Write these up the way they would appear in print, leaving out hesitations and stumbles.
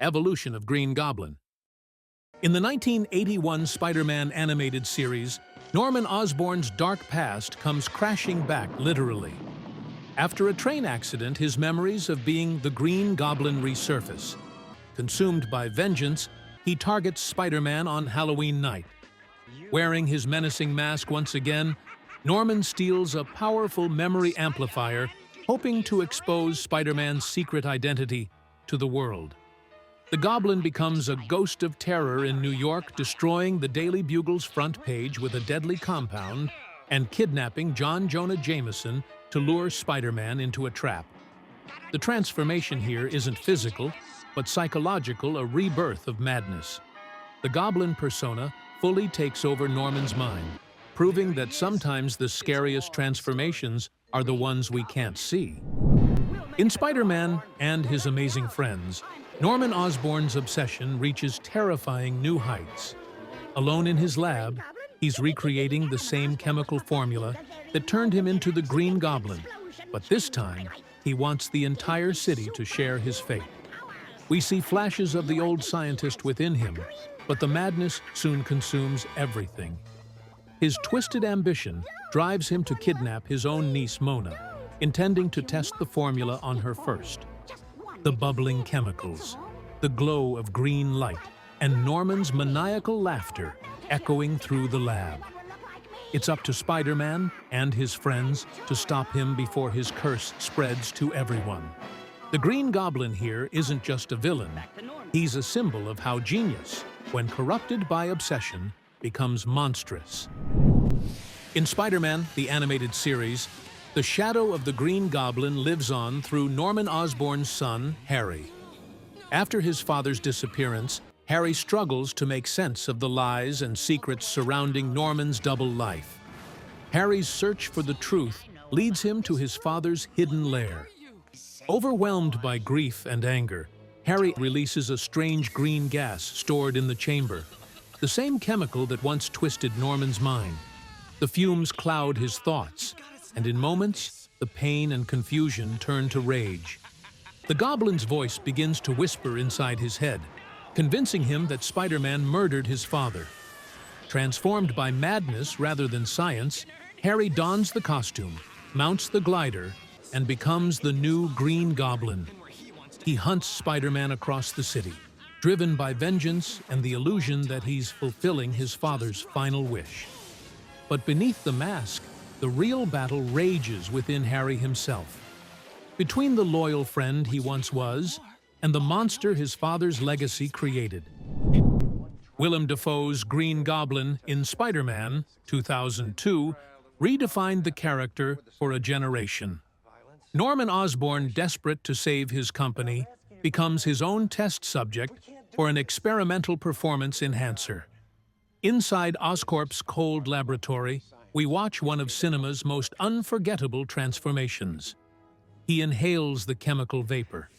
Evolution of Green Goblin. In the 1981 Spider-Man animated series, Norman Osborn's dark past comes crashing back literally. After a train accident, his memories of being the Green Goblin resurface. Consumed by vengeance, he targets Spider-Man on Halloween night. Wearing his menacing mask once again, Norman steals a powerful memory amplifier, hoping to expose Spider-Man's secret identity to the world. The Goblin becomes a ghost of terror in New York, destroying the Daily Bugle's front page with a deadly compound and kidnapping John Jonah Jameson to lure Spider-Man into a trap. The transformation here isn't physical, but psychological, a rebirth of madness. The Goblin persona fully takes over Norman's mind, proving that sometimes the scariest transformations are the ones we can't see. In Spider-Man and His Amazing Friends, Norman Osborn's obsession reaches terrifying new heights. Alone in his lab, he's recreating the same chemical formula that turned him into the Green Goblin, but this time, he wants the entire city to share his fate. We see flashes of the old scientist within him, but the madness soon consumes everything. His twisted ambition drives him to kidnap his own niece Mona, intending to test the formula on her first. The bubbling chemicals, the glow of green light, and Norman's maniacal laughter echoing through the lab. It's up to Spider-Man and his friends to stop him before his curse spreads to everyone. The Green Goblin here isn't just a villain. He's a symbol of how genius, when corrupted by obsession, becomes monstrous. In Spider-Man, the animated series, the shadow of the Green Goblin lives on through Norman Osborn's son, Harry. After his father's disappearance, Harry struggles to make sense of the lies and secrets surrounding Norman's double life. Harry's search for the truth leads him to his father's hidden lair. Overwhelmed by grief and anger, Harry releases a strange green gas stored in the chamber, the same chemical that once twisted Norman's mind. The fumes cloud his thoughts, and in moments, the pain and confusion turn to rage. The Goblin's voice begins to whisper inside his head, convincing him that Spider-Man murdered his father. Transformed by madness rather than science, Harry dons the costume, mounts the glider, and becomes the new Green Goblin. He hunts Spider-Man across the city, driven by vengeance and the illusion that he's fulfilling his father's final wish. But beneath the mask, the real battle rages within Harry himself. Between the loyal friend he once was and the monster his father's legacy created. Willem Dafoe's Green Goblin in Spider-Man 2002 redefined the character for a generation. Norman Osborn, desperate to save his company, becomes his own test subject for an experimental performance enhancer. Inside Oscorp's cold laboratory, we watch one of cinema's most unforgettable transformations. He inhales the chemical vapor.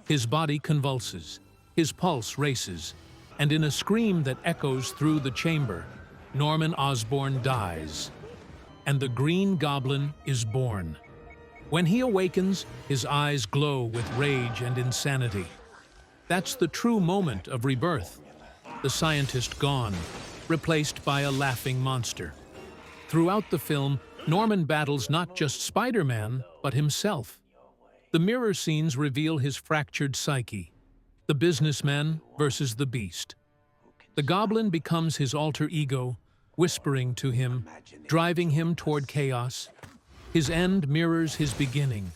His body convulses, his pulse races, and in a scream that echoes through the chamber, Norman Osborn dies. And the Green Goblin is born. When he awakens, his eyes glow with rage and insanity. That's the true moment of rebirth. The scientist gone, replaced by a laughing monster. Throughout the film, Norman battles not just Spider-Man, but himself. The mirror scenes reveal his fractured psyche, the businessman versus the beast. The Goblin becomes his alter ego, whispering to him, driving him toward chaos. His end mirrors his beginning,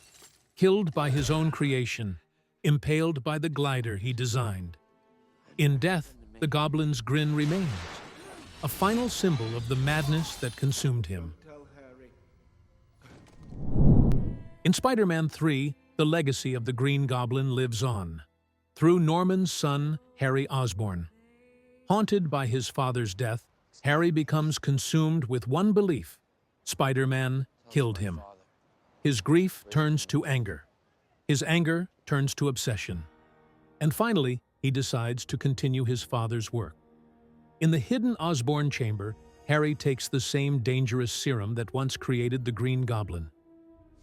killed by his own creation, impaled by the glider he designed. In death, the Goblin's grin remains, a final symbol of the madness that consumed him. In Spider-Man 3, the legacy of the Green Goblin lives on, through Norman's son, Harry Osborn. Haunted by his father's death, Harry becomes consumed with one belief: Spider-Man killed him. His grief turns to anger. His anger turns to obsession. And finally, he decides to continue his father's work. In the hidden Osborn chamber, Harry takes the same dangerous serum that once created the Green Goblin.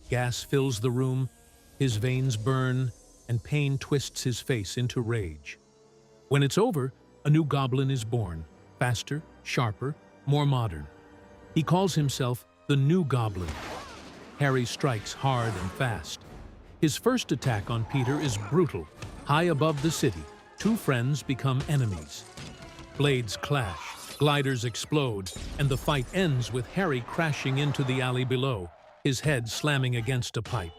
Gas fills the room, his veins burn, and pain twists his face into rage. When it's over, a new goblin is born, faster, sharper, more modern. He calls himself the New Goblin. Harry strikes hard and fast. His first attack on Peter is brutal. High above the city, two friends become enemies. Blades clash, gliders explode, and the fight ends with Harry crashing into the alley below, his head slamming against a pipe.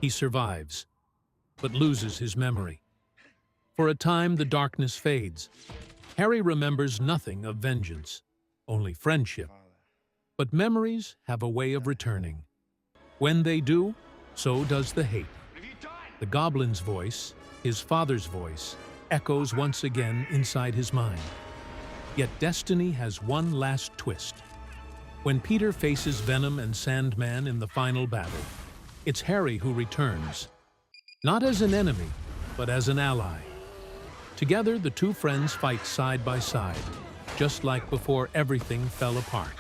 He survives, but loses his memory. For a time, the darkness fades. Harry remembers nothing of vengeance, only friendship. But memories have a way of returning. When they do, so does the hate. The goblin's voice, his father's voice, echoes once again inside his mind. Yet destiny has one last twist. When Peter faces Venom and Sandman in the final battle, it's Harry who returns. Not as an enemy, but as an ally. Together, the two friends fight side by side, just like before everything fell apart.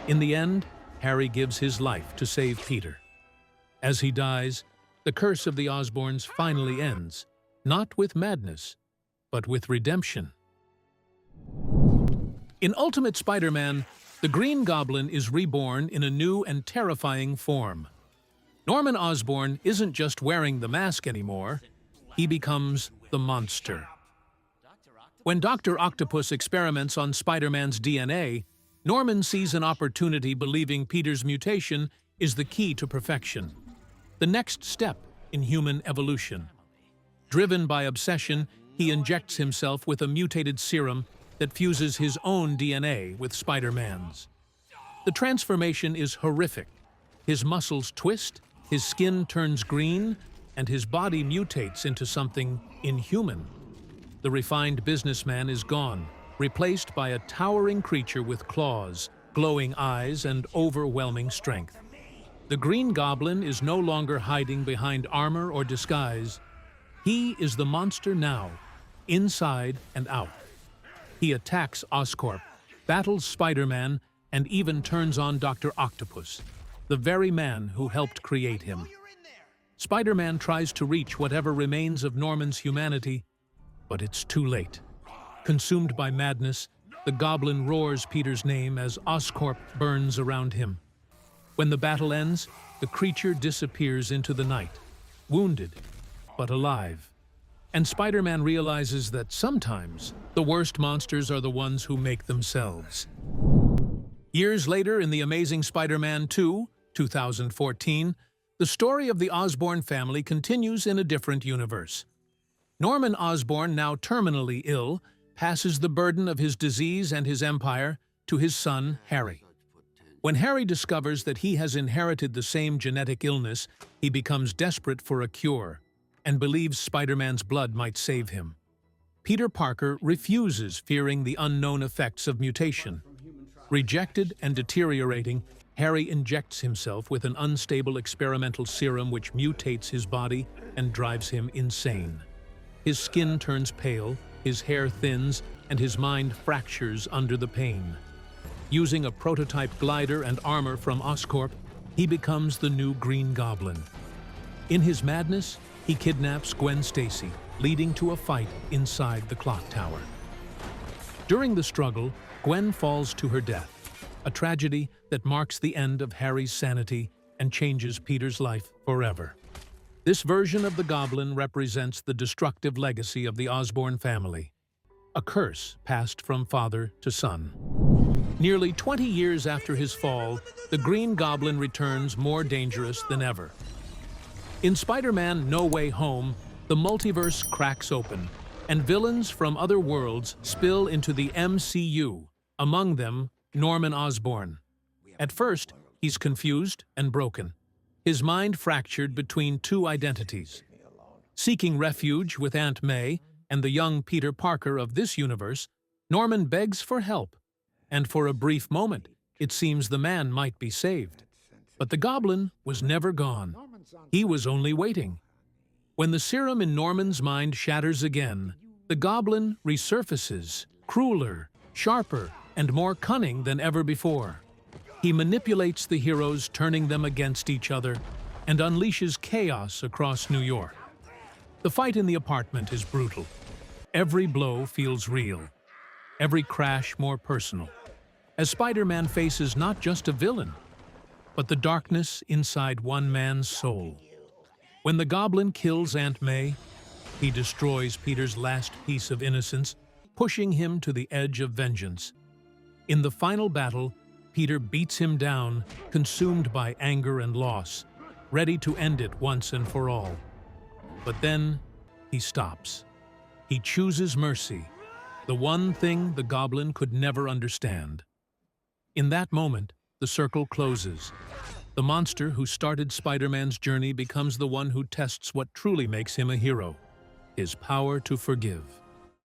In the end, Harry gives his life to save Peter. As he dies, the curse of the Osborns finally ends, not with madness, but with redemption. In Ultimate Spider-Man, the Green Goblin is reborn in a new and terrifying form. Norman Osborn isn't just wearing the mask anymore, he becomes the monster. When Dr. Octopus experiments on Spider-Man's DNA, Norman sees an opportunity, believing Peter's mutation is the key to perfection, the next step in human evolution. Driven by obsession, he injects himself with a mutated serum that fuses his own DNA with Spider-Man's. The transformation is horrific. His muscles twist, his skin turns green, and his body mutates into something inhuman. The refined businessman is gone, replaced by a towering creature with claws, glowing eyes, and overwhelming strength. The Green Goblin is no longer hiding behind armor or disguise. He is the monster now, inside and out. He attacks Oscorp, battles Spider-Man, and even turns on Dr. Octopus, the very man who helped create him. Spider-Man tries to reach whatever remains of Norman's humanity, but it's too late. Consumed by madness, the Goblin roars Peter's name as Oscorp burns around him. When the battle ends, the creature disappears into the night, wounded but alive. And Spider-Man realizes that sometimes the worst monsters are the ones who make themselves. Years later, in The Amazing Spider-Man 2, 2014, the story of the Osborn family continues in a different universe. Norman Osborn, now terminally ill, passes the burden of his disease and his empire to his son, Harry. When Harry discovers that he has inherited the same genetic illness, he becomes desperate for a cure and believes Spider-Man's blood might save him. Peter Parker refuses, fearing the unknown effects of mutation. Rejected and deteriorating, Harry injects himself with an unstable experimental serum which mutates his body and drives him insane. His skin turns pale, his hair thins, and his mind fractures under the pain. Using a prototype glider and armor from Oscorp, he becomes the new Green Goblin. In his madness, he kidnaps Gwen Stacy, leading to a fight inside the clock tower. During the struggle, Gwen falls to her death, a tragedy that marks the end of Harry's sanity and changes Peter's life forever. This version of the Goblin represents the destructive legacy of the Osborn family, a curse passed from father to son. Nearly 20 years after his fall, the Green Goblin returns more dangerous than ever. In Spider-Man No Way Home, the multiverse cracks open, and villains from other worlds spill into the MCU, among them Norman Osborn. At first, he's confused and broken, his mind fractured between two identities. Seeking refuge with Aunt May and the young Peter Parker of this universe, Norman begs for help, and for a brief moment, it seems the man might be saved. But the Goblin was never gone. He was only waiting. When the serum in Norman's mind shatters again, the Goblin resurfaces, crueler, sharper, and more cunning than ever before. He manipulates the heroes, turning them against each other, and unleashes chaos across New York. The fight in the apartment is brutal. Every blow feels real, every crash more personal, as Spider-Man faces not just a villain, but the darkness inside one man's soul. When the Goblin kills Aunt May, he destroys Peter's last piece of innocence, pushing him to the edge of vengeance. In the final battle, Peter beats him down, consumed by anger and loss, ready to end it once and for all. But then, he stops. He chooses mercy, the one thing the Goblin could never understand. In that moment, the circle closes. The monster who started Spider-Man's journey becomes the one who tests what truly makes him a hero: his power to forgive.